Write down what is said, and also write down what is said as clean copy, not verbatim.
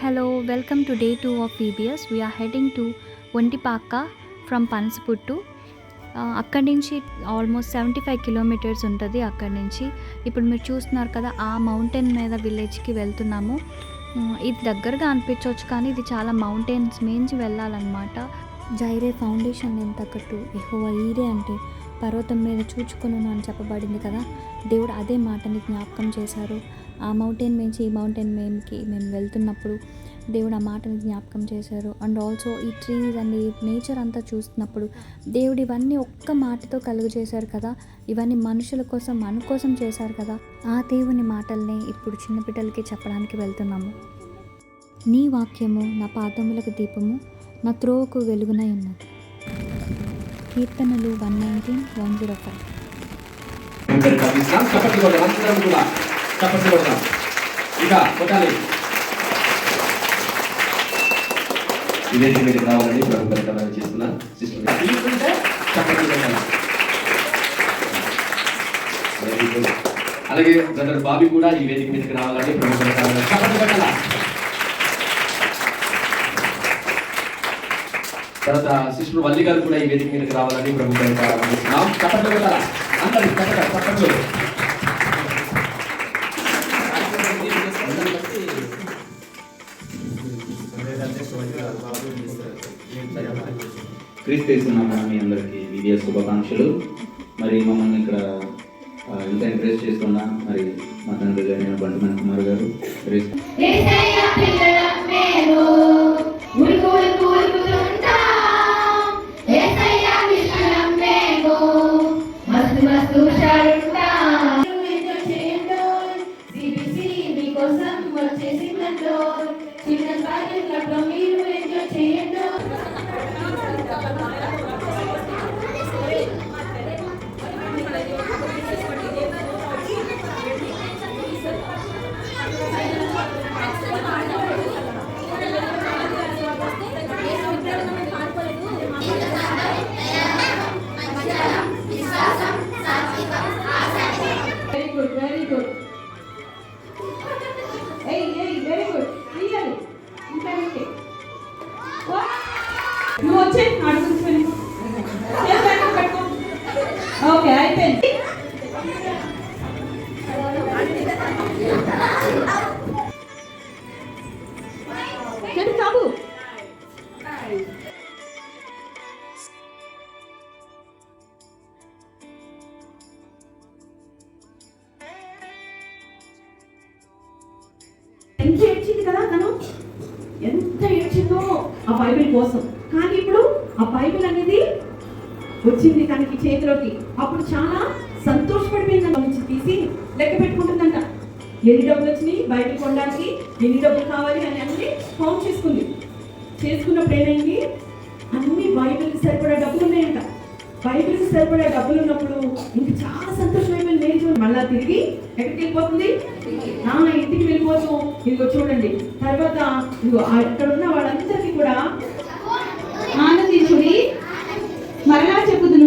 Hello, welcome to day 2 of VBS. We are heading to Ontipaka from Pansputtu. అక్కడి నుంచి almost 75 kilometres ఉంటుంది. అక్కడి నుంచి ఇప్పుడు మీరు చూస్తున్నారు కదా, ఆ మౌంటైన్ మీద విలేజ్కి వెళ్తున్నాము. ఇది దగ్గరగా అనిపించవచ్చు, కానీ ఇది చాలా మౌంటైన్స్ మించి వెళ్ళాలన్నమాట. జైరే ఫౌండేషన్ నేను తగ్గట్టు యెహోవా ఈరే అంటే పర్వతం మీద చూచుకొనును అని చెప్పబడింది కదా. దేవుడు అదే మాటని జ్ఞాపకం చేశారు. ఆ మౌంటైన్ నుంచి ఈ మౌంటైన్ మేము వెళ్తున్నప్పుడు దేవుడు ఆ మాటని జ్ఞాపకం చేశారు. అండ్ ఆల్సో ఈ ట్రీస్ అండ్ ఈ నేచర్ అంతా చూస్తున్నప్పుడు దేవుడు ఇవన్నీ ఒక్క మాటతో కలుగు చేశారు కదా. ఇవన్నీ మనుషుల కోసం, మన కోసం చేశారు కదా. ఆ దేవుని మాటల్ని ఇప్పుడు చిన్నపిల్లలకి చెప్పడానికి వెళ్తున్నాము. నీ వాక్యము నా పాదములకు దీపము, నా త్రోవకు వెలుగునై ఉన్నది. కీర్తనలు 119:105. రావాలని ప్రభు పరికరాలు చేస్తున్న అలాగే బ్రదర్ బాబీ కూడా ఈ వేదిక మీదకి రావాలని ప్రభు పరికరాలు. తర్వాత సిస్టర్ వల్లి గారు కూడా ఈ వేదిక మీదకి రావాలని ప్రభు పరికరాలు. చప్పట్లు పెట్టాలా అందరూ, చప్పట్లు. క్రీస్తు యేసునామమున మీ అందరికీ VBS శుభాకాంక్షలు. మరి మమ్మల్ని ఇక్కడ ఇంత ఎంకరేజ్ చేస్తున్నా మరి మా తండ్రి గారు బంటుమణి కుమార్ గారు ఓకే అయిపోయింది. చాలు ఎంత ఏడ్చింది కదా తను, ఎంత ఏడ్చిందో ఆ బైబిల్ కోసం. కానీ ఇప్పుడు ఆ బైబిల్ అనేది వచ్చింది తనకి చేతిలోకి. అప్పుడు చాలా సంతోషపడిపోయింది. నుంచి తీసి లెక్క పెట్టుకుంటుందంట, ఎన్ని డబ్బులు వచ్చినాయి బైబిల్ కొనడానికి, ఎన్ని డబ్బులు కావాలి అని అన్ని కౌంట్ చేసుకుంది. చేసుకున్నప్పుడు ఏమైంది, అన్ని బైబిల్కి సరిపడా డబ్బులు ఉన్నాయంట. బైబిల్కి సరిపడా డబ్బులు ఉన్నప్పుడు ఇంక చాలా సంతోషమైపోయింది. నేను మళ్ళా తిరిగి ఎక్కడికి వెళ్ళిపోతుంది, ఇంటికి వెళ్ళిపోతూ ఇదిగో చూడండి. తర్వాత ఇదిగో అక్కడ ఉన్న వాళ్ళందరికీ కూడా ఆనందించుడి, మరలా చెప్పుదును